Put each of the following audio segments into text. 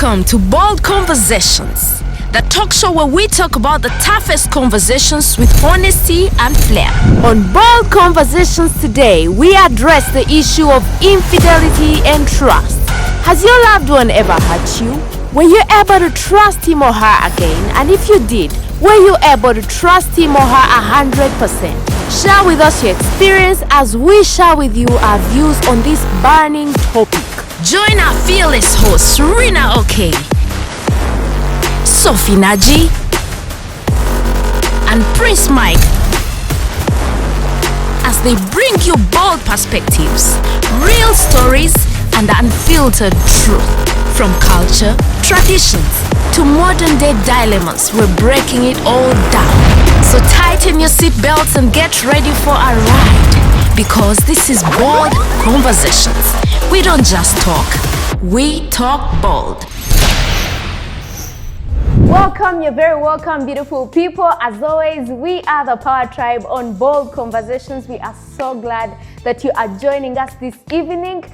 Welcome to Bold Conversations, the talk show where we talk about the toughest conversations with honesty and flair. On Bold Conversations today, we address the issue of infidelity and trust. Has your loved one ever hurt you? Were you able to trust him or her again? And if you did, were you able to trust him or her 100%? Share with us your experience as we share with you our views on this burning topic. Join our fearless hosts, Rina OK, Sophie Naji, and Prince Mike as they bring you bold perspectives, real stories, and unfiltered truth. From culture, traditions, to modern day dilemmas, we're breaking it all down. So tighten your seatbelts and get ready for a ride, because this is Bold Conversations. We don't just talk, we talk bold. Welcome, you're very welcome, beautiful people. As always, we are the Power Tribe on Bold Conversations. We are so glad that you are joining us this evening.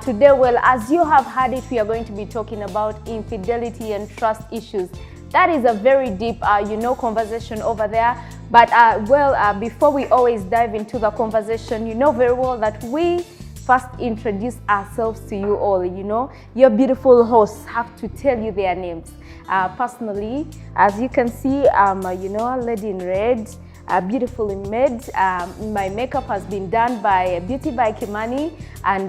Today, well, as you have heard it, we are going to be talking about infidelity and trust issues. That is a very deep, conversation over there. But, before we always dive into the conversation, you know very well that we first introduce ourselves to you all. Your beautiful hosts have to tell you their names. Personally, as you can see, I'm a lady in red, beautifully made. My makeup has been done by Beauty by Kimani, and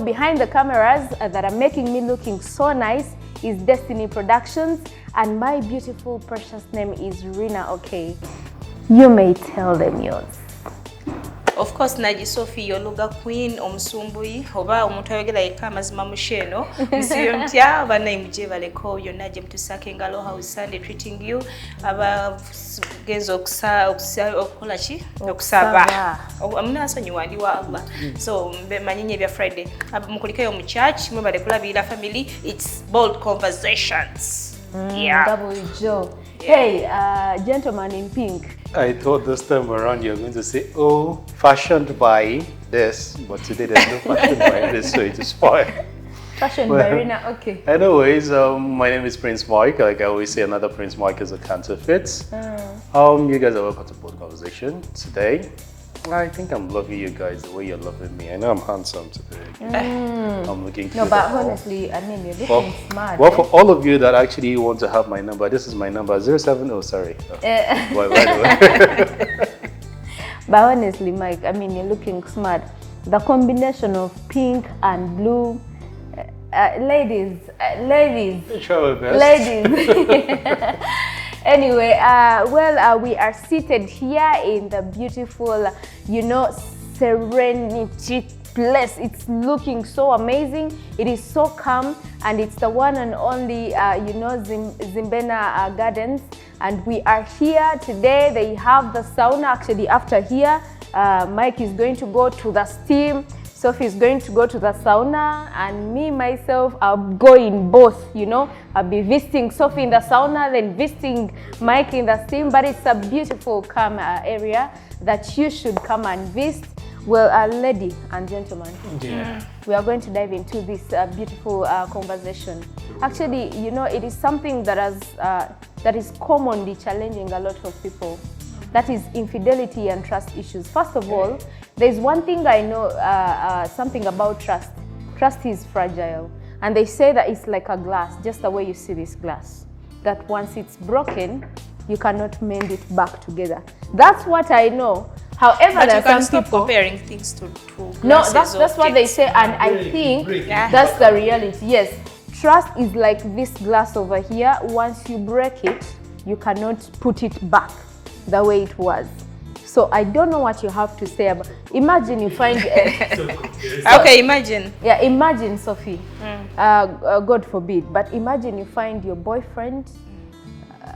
behind the cameras that are making me looking so nice is Destiny Productions, and my beautiful precious name is Rina OK. You may tell them yours. Of course, Naji Sophie, Yoluga Queen, Omsumbui, Oba, Omutawegela Eka, Mazima Musheno, Msiyomtia, Vana Imjeva Leko, Yonaji Mtusake Ngalo, how is Sunday treating you? Aba Genzo Okulachi, Oksaba. Amuna so nyuwadi wa Allah. So, Manini vya Friday. Mukulika yo mchurch, Mba de Kula Bila family, it's Bold Conversations. Yeah. Double Joe. Hey, gentleman in pink. I thought this time around you're going to say, oh, fashioned by this, but today there's no fashion by this, so it is fine. Fashioned by Rina, okay. Anyways, my name is Prince Mike. Like I always say, another Prince Mike is a counterfeit. You guys are welcome to Bold Conversation today. I think I'm loving you guys the way you're loving me. I know I'm handsome today. I'm looking cute. No, but honestly, I mean, you're looking smart. Well, for all of you that actually want to have my number, this is my number, 07, oh, sorry. But honestly, Mike, I mean, you're looking smart. The combination of pink and blue, ladies. Show my best. Ladies. Anyway, we are seated here in the beautiful, Serenity place. It's looking so amazing. It is so calm, and it's the one and only, Zimbena Gardens. And we are here today. They have the sauna. Actually, after here, Mike is going to go to the steam. Sophie is going to go to the sauna, and me, myself, I'll go in both, I'll be visiting Sophie in the sauna, then visiting Mike in the steam, but it's a beautiful, calm area that you should come and visit. Well, lady and gentlemen, we are going to dive into this beautiful conversation. Actually, it is something that is commonly challenging a lot of people. That is infidelity and trust issues. First of all, there's one thing I know, something about trust. Trust is fragile. And they say that it's like a glass, just the way you see this glass. That once it's broken, you cannot mend it back together. That's what I know. However, there are some people comparing things to no, that's what they say, and I think that's the reality. Yes, trust is like this glass over here. Once you break it, you cannot put it back the way it was. So I don't know what you have to say about. Imagine you find. Okay, imagine. Yeah, imagine, Sophie. God forbid, but imagine you find your boyfriend.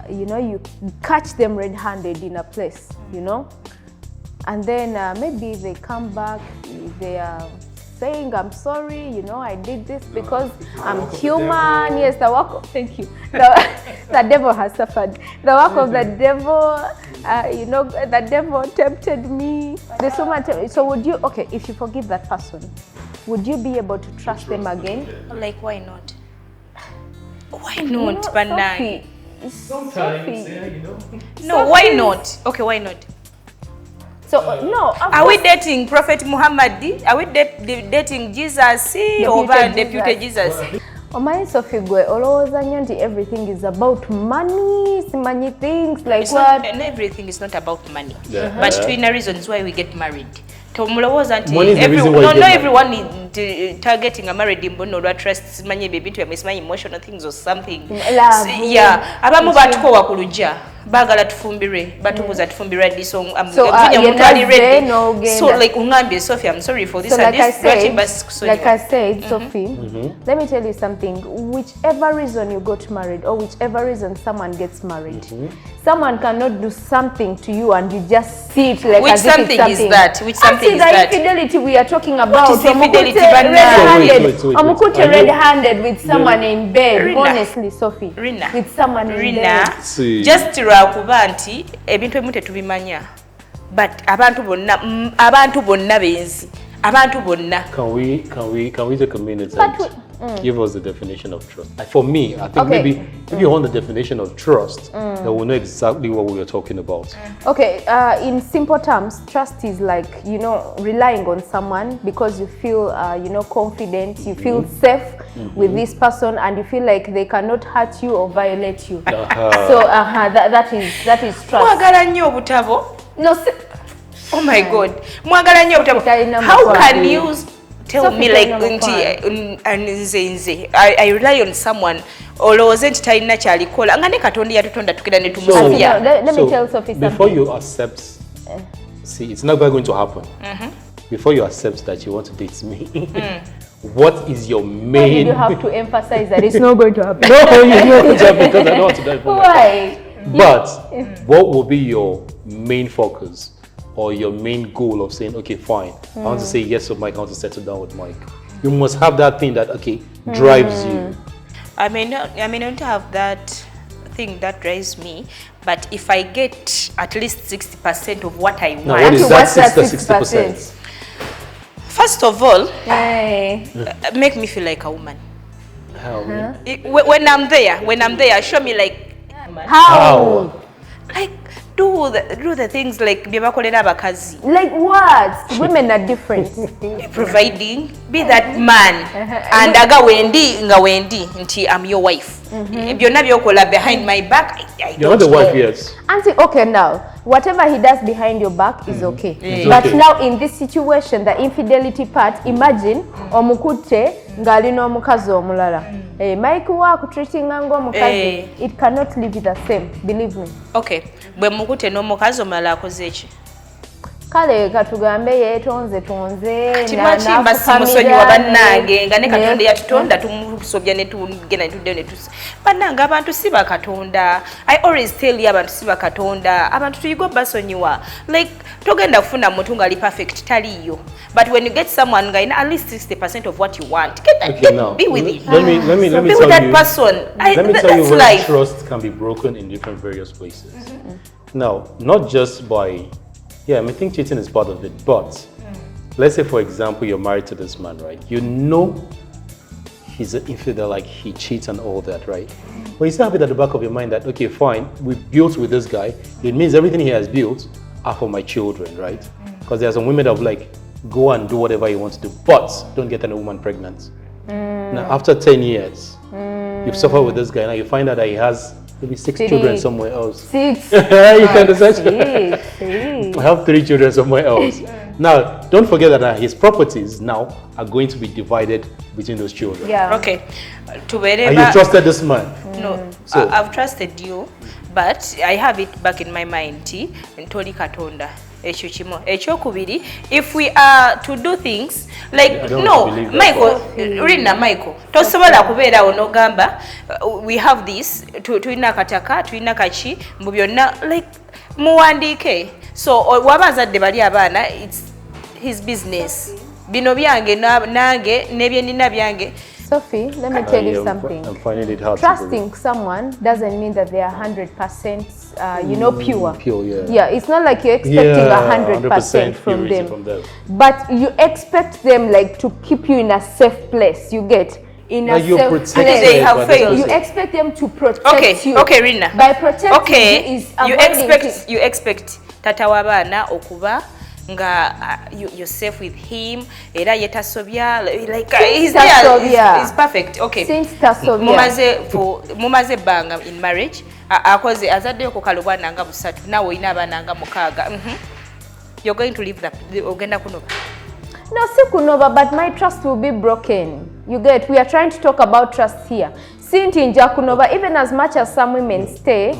You catch them red-handed in a place, and then maybe they come back. They are saying, "I'm sorry, I did this because I'm human." Yes, the work of the devil has suffered. The work of the devil. The devil tempted me. There's so much. So would you, if you forgive that person, would you be able to trust them again? Like, why not? Why not, Banai? Sometimes, yeah, you know. No, why not? Okay, why not? So no. Are we dating Prophet Muhammad? Are we dating Jesus or Deputy Jesus? Omanyi Sophie gwe olowooza nnyo nti everything is about money, simanyi things like it's what? And everything is not about money. But twina reasons why we get married. Tomulowooza nti everyone is targeting a married mbono olwa trust simanyi ebintu simanyi emotional things or something. Yeah, abamu batukowa ku lujja bagala tufumbire batubuza tufumbire this song so like ungambye Sophie, I'm sorry for this, so and like this like I said Sophie, let me tell you something. Whichever reason you got married or whichever reason someone gets married, someone cannot do something to you and you just see it like which as if it's something. Is that? Which something is that? Infidelity we are talking about. What is infidelity? Red-handed with someone in bed. Rina. Honestly, Sophie. Rina. With someone in Rina. bed. Just lwakuba nti ebintu ebimu tetubimanya. But abantu bonna benzi. Abantu bonna. Can we take a minute and give us the definition of trust? Like for me, I think maybe if you want the definition of trust, then we'll know exactly what we are talking about. Okay, in simple terms, trust is like, you know, relying on someone because you feel, you know, confident, you feel safe with this person, and you feel like they cannot hurt you or violate you. So that is trust. Mwagala nnyo obutabo. No. Oh my God. Mwagala nnyo obutabo. How can you tell me like nze I rely on someone olowooza nti talina kyalikola nga ne Katonda yatutonda tukira ne tumusabya. Let me tell Sophie something. Before you accept, see, it's never going to happen. Before you accept that you want to date me, what is your main... Why did you have to emphasize that it's not going to happen? No, you know, because I don't want to die. Why? But what will be your main focus or your main goal of saying, okay, fine, I want to say yes to Mike, I want to settle down with Mike? You must have that thing that, okay, drives you. I may not have that thing that drives me, but if I get at least 60% of what I want... Now, what is that 60%? First of all, Hey. Make me feel like a woman. How? When I'm there, show me like... How? Like, do the things like byebakolera abakazi. Like what? Women are different. Providing, be that man, and aga wendi nti I'm your wife. Byonna byokola behind my back, I You're not the wife, yes. Auntie, okay, now whatever he does behind your back is okay. But okay. now in this situation, the infidelity part, imagine omukute ngalina omukazi omulala. Mike wa kutreatinga ngo omukazi, it cannot live the same, believe me. Okay, bwe mukute n'omukazi omulala akoze eki? Kale katugambe yetonze timachimba simusonyi wa bannange nga ne Katonda yatutonda tumusobya ne tugenda ne tudde ne tusi bannange abantu si bakatonda. I always tell you abantu si bakatonda, abantu tuyigo basonyiwa. Like togenda kufuna muntu ngali perfect taliyo, but when you get someone nga ina at least 60% of what you want, be with it. Let me be tell with that you, person. Let me tell you where life. Trust can be broken in different various places. Now, not just by... Yeah, I think cheating is part of it, but let's say, for example, you're married to this man, right? You know he's an infidel, like he cheats and all that, right? But you still have it at the back of your mind that, okay, fine, we built with this guy. It means everything he has built are for my children, right? Because there are some women that will like, go and do whatever you want to do, but don't get any woman pregnant. Now, after 10 years, you've suffered with this guy, now you find out that he has maybe 6 children somewhere else. 6. You can understand? 6. I have 3 children somewhere else. Now, don't forget that his properties now are going to be divided between those children. Yeah. Okay. And you trusted this man? No, So, I've trusted you, but I have it back in my mind. Ntoli Katonda. Ekyokubiri, if we are to do things like Michael, Michael, tosobola kubeera onogamba we have this, tuina kataka, tuina kachi, mu byonna like muwandiike. So wabazadde bali abaana, it's his business. Bino byange nange nebyenina byange. Sophie, let me tell you something. I'm finding it hard Trusting someone doesn't mean that they are 100%, you know, pure. Pure, yeah. Yeah, it's not like you're expecting 100% from them. But you expect them like to keep you in a safe place. You get. in like a you're safe protected, place. They have failed. You expect them to protect you. Okay, Rina. By protecting Okay, you is you avoiding you expect tata wabana okuba nga you're safe with him era yetasobya like he's perfect. Okay, since tasobya mumaze banga in marriage akoze azadde ko kalubwa nanga busatu nawe ina abananga mukaga. You're going to leave that ogenda kunoba. No, sikunova, but my trust will be broken. You get, we are trying to talk about trust here. Sinti in Jakunova, even as much as some women stay,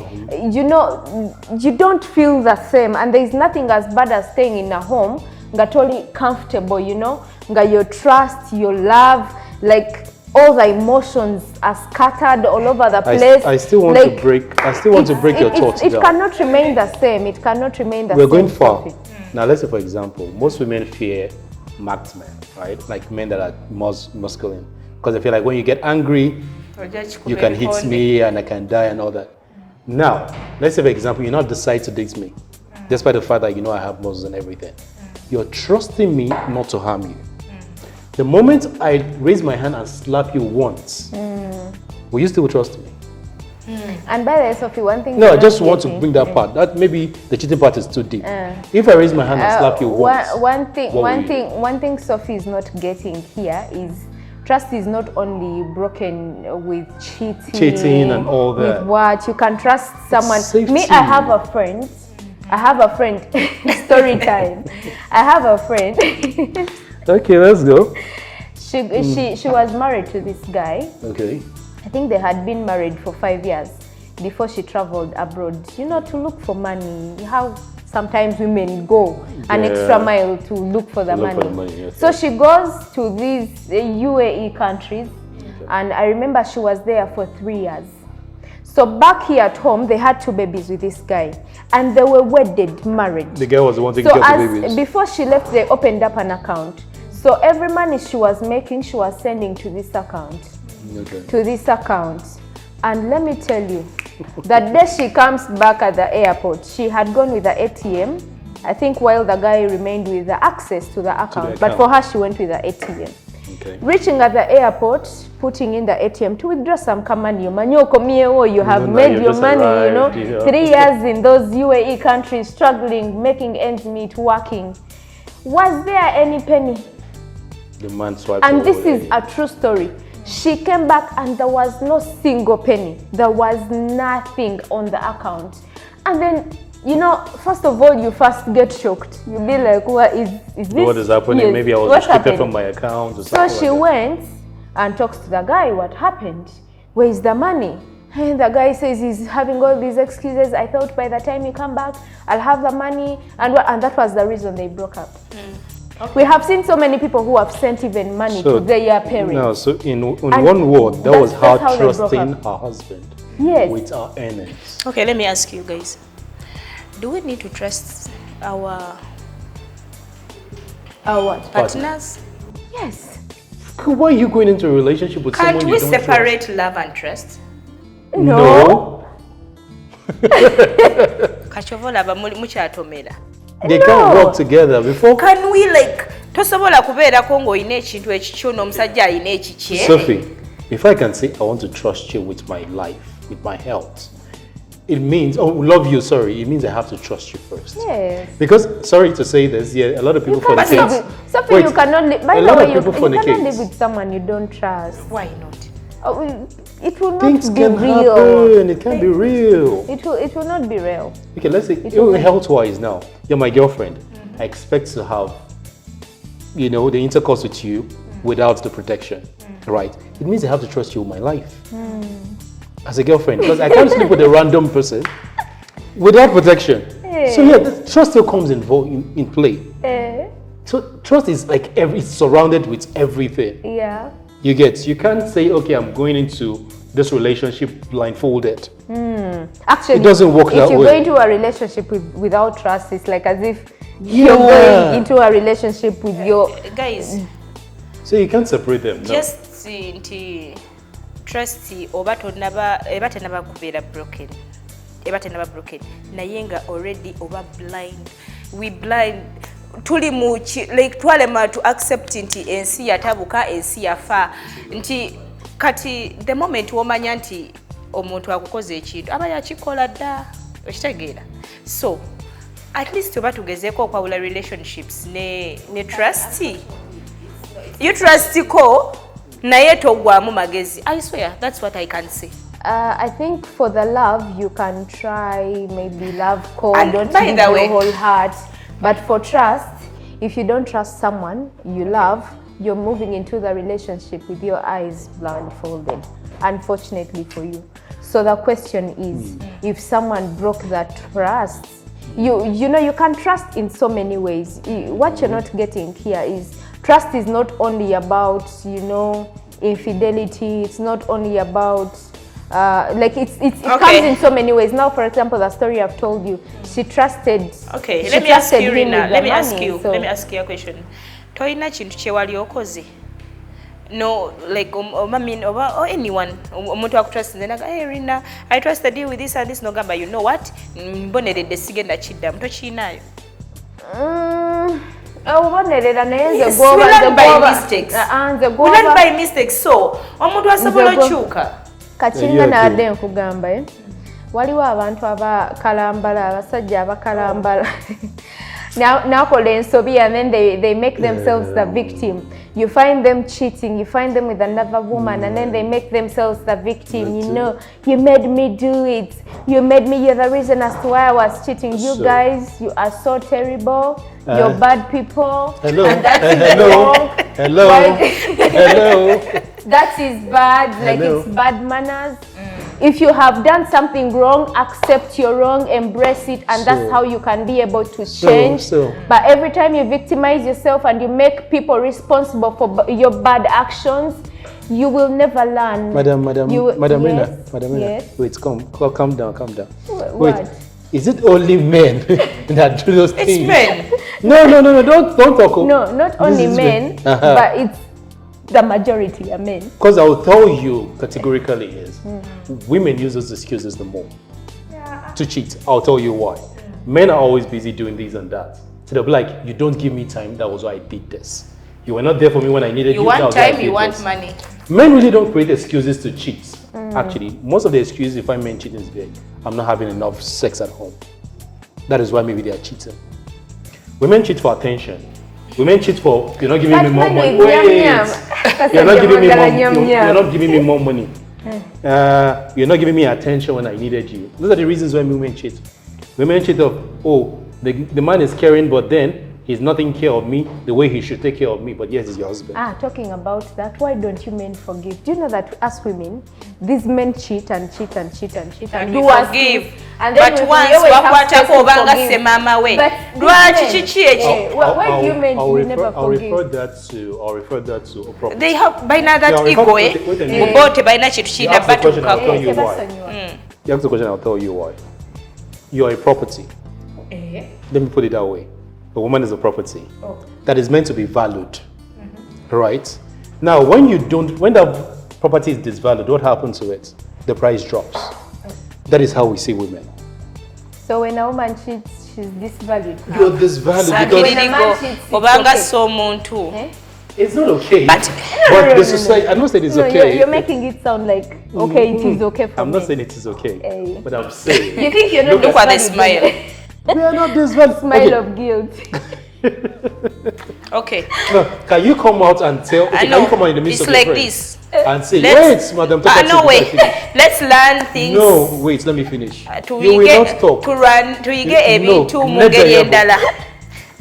you know, you don't feel the same, and there is nothing as bad as staying in a home, nga totally comfortable, you know, nga your trust, your love, like all the emotions are scattered all over the place. I still want to break. I still want to break your thoughts down. It cannot remain the same. It cannot remain the same. We're going far. Now, let's say, for example, most women fear marked men, right? Like men that are masculine, because they feel like when you get angry, you can hit me and I can die and all that. Now, let's say, for example, you not decide to date me, despite the fact that you know I have muscles and everything. You're trusting me not to harm you. The moment I raise my hand and slap you once, will you still trust me? And by the way, Sophie, one thing. No, I just want to bring that part. That maybe the cheating part is too deep. If I raise my hand and slap you once, one thing Sophie is not getting here is trust is not only broken with cheating and all that. With what you can trust someone. Me, I have a friend. Story time. I have a friend. Okay, let's go. She was married to this guy. Okay. I think they had been married for 5 years before she traveled abroad, you know, to look for money. How sometimes women go an extra mile to look for the money. Yes, so she goes to these UAE countries, and I remember she was there for 3 years. So back here at home, they had 2 babies with this guy, and they were wedded, married. The girl was the one taking care of the babies. Before she left, they opened up an account. So every money she was making, she was sending to this account. To this account. And let me tell you, that day she comes back at the airport, she had gone with the ATM, I think, while the guy remained with the access to the account. But for her, she went with the ATM. Okay. Reaching at the airport, putting in the ATM to withdraw some money. You have made your money, arrived, you know. 3 years in those UAE countries, struggling, making ends meet, working. Was there any penny? The man swiped. And this is a true story. She came back and there was no single penny. There was nothing on the account. And then, you know, first of all, you first get shocked. You'll be like, what is this? What is happening? Yes. Maybe I was restricted from my account or something. So she went and talks to the guy. What happened? Where is the money? And the guy says he's having all these excuses. I thought by the time you come back, I'll have the money. And that was the reason they broke up. Okay. We have seen so many people who have sent even money to their parents. No, so in one word, that was her trusting her husband with our earnings. Okay, let me ask you guys. Do we need to trust our partners? Yes. Why are you going into a relationship with someone you don't trust? Can't we separate love and trust? No. They can't work together before. Can we tosobola kubeerako ng'olina ekintu ekikyo n'omusajja alina ekikye? Sophie, if I can say I want to trust you with my life, with my health, it means, love you, sorry, it means I have to trust you first. Yes. Because, sorry to say this, a lot of people fornicate. Sophie, you cannot live, by the way, you cannot live with someone you don't trust. Why not? It will not Things be can real. Happen. It can be real. It will not be real. Okay, let's say health-wise now, you're my girlfriend. I expect to have, you know, the intercourse with you without the protection, right? It means I have to trust you with my life as a girlfriend, because I can't sleep with a random person without protection. So the trust still comes in play. So trust is like it's surrounded with everything. Yeah. You can't say, okay, I'm going into this relationship blindfolded. Actually, it doesn't work that way. If you go into a relationship without trust, it's like as if you're going into a relationship with your guys. So you can't separate them. Just trust oba tenaba kubeera broken. Eba tenaba broken. Nayenga already oba blind. We blind. Tuli muchi twalema to accept nti ensi yatabuka ensi yafa nti kati the moment womanya nti omuntu akukoze ekintu aba yakikola dda okitegeera so at least oba tugezeeko okwawula relationships ne trust you trust ko naye togwamu magezi. I swear that's what I can say. I think for the love you can try maybe love cold, don't by give the your way, whole heart, but for trust, if you don't trust someone you love, you're moving into the relationship with your eyes blindfolded, unfortunately for you. So the question is, if someone broke that trust, you know you can trust in so many ways. What you're not getting here is trust is not only about, you know, infidelity. It's not only about like it comes in so many ways. Now, for example, the story I've told you, she trusted. Okay, let me ask you, Rina. Let me ask you a question. Toyina chintu chewali okoze. No, like or anyone omuntu akutrust nzenaga hey Rina, I trusted you with this and this, no gamba, you know what, mbonerede sigenda kidda muto chinayo obonerera naye nze goba we learn by mistakes so omuntu asobola okyuka kakinga nadde nkugamba waliwo abantu abakalambala abasajja abakalambala nakola ensobi and then they make themselves the victim. You find them cheating, you find them with another woman, and then they make themselves the victim. You know, you made me do it. You're the reason as to why I was cheating. You guys, you are so terrible. You're bad people. Hello. And that's Hello. wrong. Hello. Hello. That is bad. Like it's bad manners. If you have done something wrong, accept your wrong, embrace it, and that's how you can be able to change. But every time you victimize yourself and you make people responsible for your bad actions, you will never learn. Madam Yes. Rina, wait, calm down. Wait, is it only men that do those things? It's men. No, don't talk. No, not only men, but it's the majority are men. Because I will tell you categorically is women use those excuses the more to cheat. I'll tell you why. Men are always busy doing this and that. So they'll be like, you don't give me time, that was why I did this. You were not there for me when I needed you. You want time, you want money. Men really don't create excuses to cheat. Actually, most of the excuses you find men cheating is like, I'm not having enough sex at home. That is why maybe they are cheating. Women cheat for attention. Women cheat for, you're not giving me more money. You're not giving me more money. You're not giving me attention when I needed you. Those are the reasons why women cheat. Women cheat of, oh, the man is caring, but then he's not taking care of me the way he should take care of me, but yes, he's your husband. Talking about that, why don't you men forgive? Do you know that as women, these men cheat and cheat and cheat and cheat and we do forgive. And then but once wakwatako obanga se mama we. Lwaki kiki eki? Why do you men never forgive? I'll refer that to a problem. They have by now that ego bote by now chitu china batu kako. You ask the question, I'll tell you why. You're a property. Let me put it that way. A woman is a property that is meant to be valued, right? Now, when that property is disvalued, what happens to it? The price drops. That is how we see women. So when a woman cheats, she's disvalued. You're disvalued because it's not okay. But the society, I'm not saying it's okay. You're making it sound like okay, it is okay for I'm me. not saying it is okay, but I'm saying. You think you're not look at the smile. We are not disvalued. Smile of guilt. Okay. No, can you come out and tell? Okay, can you come out in the midst of it's like friends this and say, wait, madam, no, wait. Let's learn things. No, wait, let me finish. You will not talk.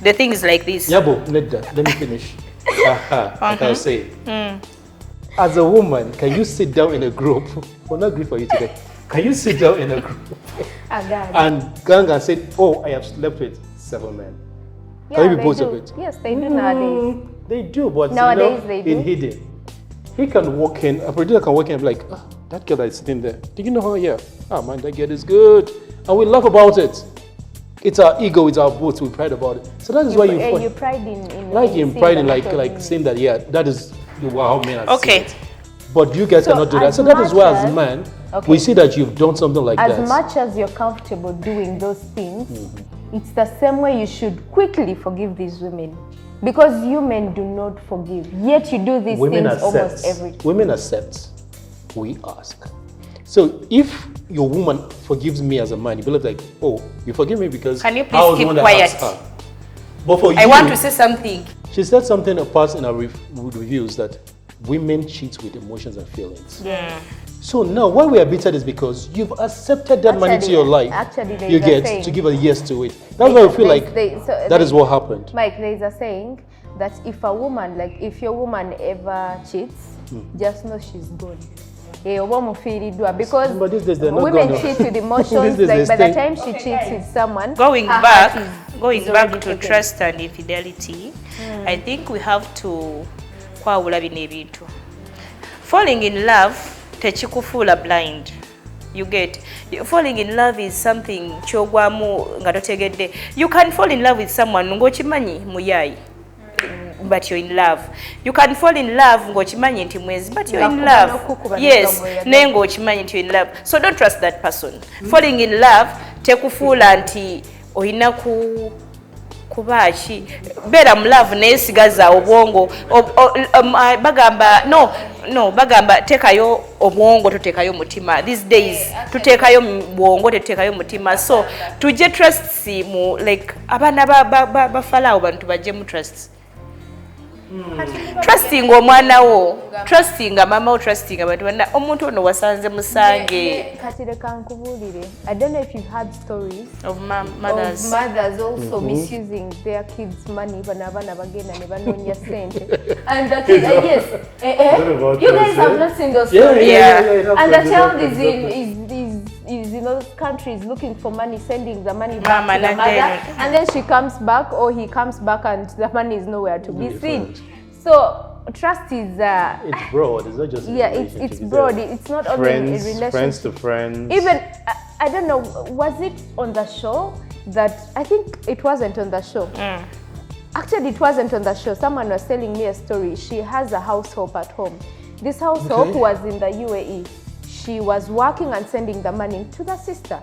The thing is like this. Yabo, let me finish. Like I was saying. As a woman, can you sit down in a group? We're not good for you today. Can you sit down in a group and gang and say, oh, I have slept with 7 men? Can you be both of it? Yes, they do nowadays. They do, but nowadays they do. In hidden. He can walk in, a producer can walk in and be like, oh, that girl that is sitting there, do you know her? Yeah. Oh man, that girl is good. And we laugh about it. It's our ego, it's our boast, we pride about it. So that is why you pride in like saying that, yeah, that is how men are seeing it. But you guys cannot do that. So that is why as men, we see that you've done something like that. As much as you're comfortable doing those things, it's the same way you should quickly forgive these women. Because you men do not forgive. Yet you do these things almost every time. Women accept. we ask. So if your woman forgives me as a man, you believe like, oh, you forgive me because Can you I was please the one keep that asked quiet? her. But for I you, want to say something. she said something apart in our reviews that women cheat with emotions and feelings. So now why we are bitter is because you've accepted that man into your life. Actually, you get to give a yes to it. That's why I feel like that is what happened. Mike, there is a saying that if a woman, like if your woman ever cheats, just know she's gone. Because women cheat with emotions, like by the time she cheats with someone, Going back to trust and infidelity, I think we have to kwawula bino ebintu. Falling in love techikufuula blind. You get, falling in love is something kyogwamu nga totegedde. You can fall in love with someone ng'okimanyi muyayi, but you're in love. You can fall in love ng'okimanyi nti mwezi, but you're in love. Yes, naye ng'okimanyi nti you're in love. So don't trust that person. Falling in love tekufuula nti oyina kubaaki beera mu love naye sigaza obwongo bagamba no bagamba tekayo obwongo totekayo mutima. These days tutekayo bwongo tetekayo mutima. So tujje trust mu like abana bafalaawo bantu bajje mu trust. Trusting omwana wo, trusting mama wo, trusting abantu bana omuntu ono wasanze musange. Katire kankubulire. I don't know if you've had stories of mothers also misusing their kids' money bana bagenda ne banonya sente. And the kids, yes, you guys have not seen those stories. Yeah. And the child is in those countries looking for money, sending the money back to the mother, and then she comes back or he comes back and the money is nowhere to be seen. So trust is it's broad. It's not just it's broad. It's not only a relationship. Friends to friends. Even I don't know, was it on the show that I think it wasn't on the show. Actually, it wasn't on the show. Someone was telling me a story. She has a house help at home. This house help was in the UAE. She was working and sending the money to the sister.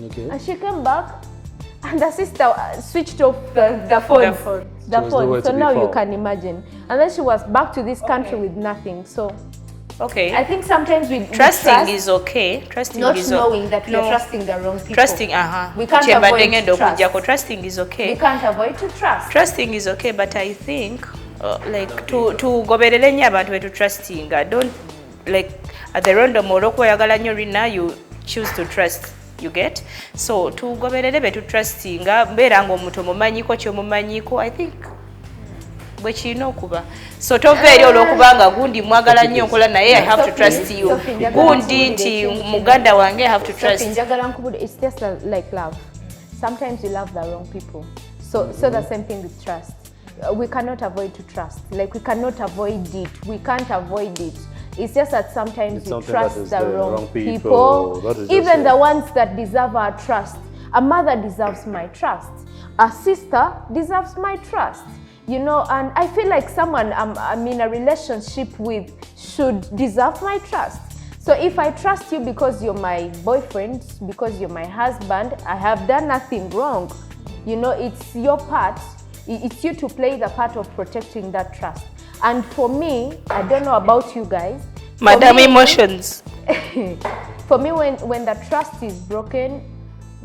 Okay. And she came back and the sister switched off the phone. So now you can imagine. And then she was back to this country with nothing. So okay. I think sometimes we trust is okay. Trusting not is knowing that we're trusting the wrong people. Trusting, we can't avoid to trust. Trusting is okay. We can't avoid to trust. Trusting is okay, but I think like to goberere nnyo abantu betu trusting. Don't like at the random olwokuba oyagala nnyo rina you choose to trust. You get? So to goberere betu trusting mbeera ng'omuntu omumanyiko ky'omumanyiko, I think bwe kirina okuba. So tova eri olw'okubanga gundi mwagala nnyo nkola naye I have to trust you. Gundi nti muganda wange I have to trust. It's just like love. Sometimes you love the wrong people. So the same thing with trust. We cannot avoid to trust. Like we cannot avoid it. We can't avoid it. It's just that sometimes we trust the wrong people. Even the ones that deserve our trust. A mother deserves my trust. A sister deserves my trust. You know, and I feel like someone I'm in a relationship with should deserve my trust. So if I trust you because you're my boyfriend, because you're my husband, I have done nothing wrong. You know, it's your part. It's you to play the part of protecting that trust. And for me, I don't know about you guys. Madam emotions. For me, when the trust is broken,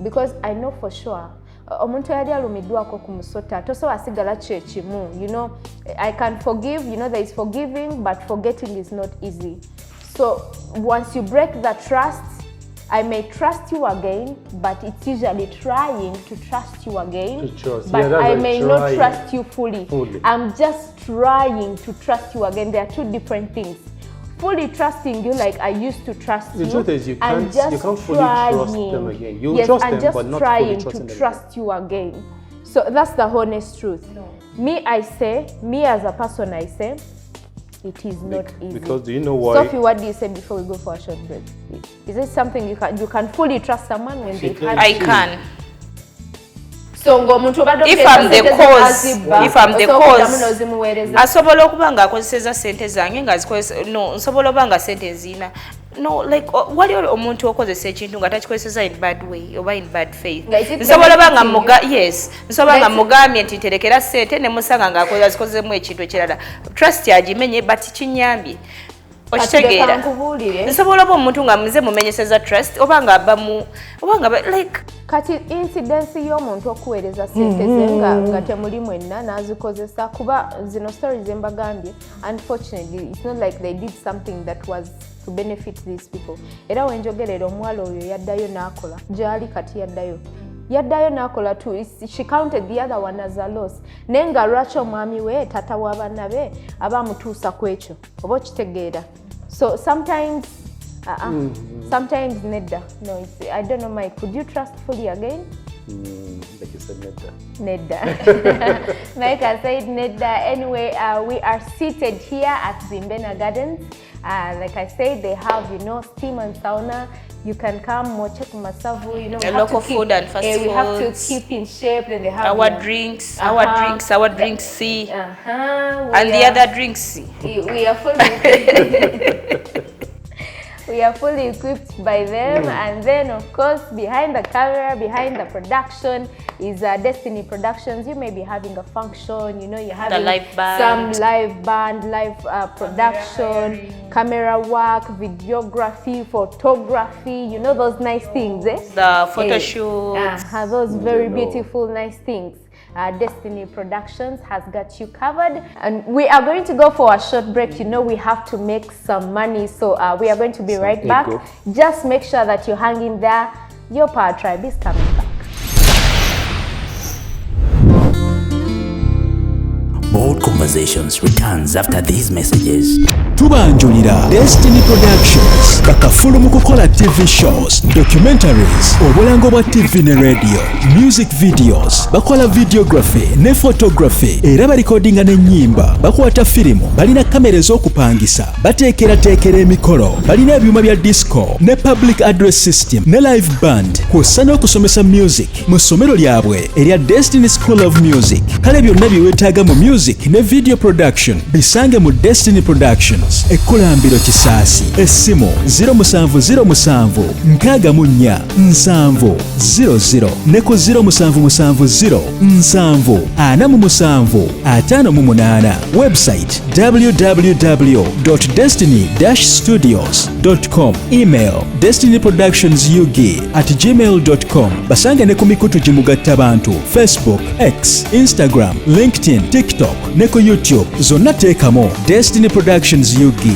because I know for sure, omuntu yali alumidwako ku musota tosobola sigala kye kimu. You know, I can forgive, you know, there is forgiving, but forgetting is not easy. So once you break the trust, I may trust you again, but it's usually trying to trust you again. But I may not trust you fully. I'm just trying to trust you again. There are two different things. Fully trusting you like I used to trust you. The truth is you can't fully trust them again. You trust them, but not fully trusting them. Trust you again. So that's the honest truth. No. Me as a person, I say, it is not easy. Because do you know why? Sophie, what do you say before we go for a short break? Is it something you can fully trust someone when they have? I can. So if I'm the cause, asobola okuba nga akozeseza sente zange nga zikozesa no nsobola okuba nga sente nzina no like wali omuntu okozesa ekintu nga takikozeseza in bad way oba in bad faith nsobola banga nsobola nga mugambye nti terekera sente ne musanga nga akozesemu ekintu ekirala trust yagimenye but kinyambye okitegeera nsobola oba omuntu nga muze mumenyeseza trust oba nga like kati incidence y'omuntu okuweereza sente ze nga temuli mwenna n'azikozesa kuba zino stories embagambye unfortunately it's not like they did something that was to benefit these people era wenjogerera omuwala oyo yaddayo n'akola gyali kati yaddayo n'akola too. She counted the other one as a loss naye nga lwaki omwami we tata w'abaana be aba amutuusa ku ekyo oba okitegeera so sometimes sometimes nedda no it's, I don't know Mike, could you trust fully again? Like you said, nedda. Mike has said nedda. Anyway, we are seated here at Zimbena Gardens. Like I said, they have, steam and sauna. You can come, check masavu, local food and fast food. We have to keep in shape. Then they have our drinks, C, and the other drinks C. We are fully we are fully equipped by them, and then of course behind the camera, behind the production is Destiny Productions. You may be having a function, you're having some live band, live production, camera work, videography, photography, those nice things, eh? The photo shoots. Those very beautiful, nice things. Destiny Productions has got you covered, and we are going to go for a short break. We have to make some money, so we are going to be right back. Just make sure that you're hanging there. Your Power Tribe is coming back. Bold Conversations returns after these messages. Tubanjulira Destiny Productions bakafulu mu kukola TV shows, documentaries, obulango bwa TV ne radio, music videos, bakola videography ne photography, era balikodinga n'ennyimba, bakwata firimu, balina kamera ez'okupangisa, bateekera emikolo, balina ebyuma bya disco ne public address system ne live band, kw'ossa n'okusomesa music mu ssomero lyabwe erya Destiny School of Music. Kale byonna bye weetaaga mu music ne video production bisange mu Destiny Productions. Ekkulambiro Kisaasi, essimu 0707 64 700 ne ku 0770 7 47 website www.destiny-studios.com, email destinyproductionsug@gmail.com. basange ne ku mikutu gimugatta bantu Facebook, X, Instagram, LinkedIn, TikTok ne ku YouTube. Zonna teekamo Destiny Productions UG.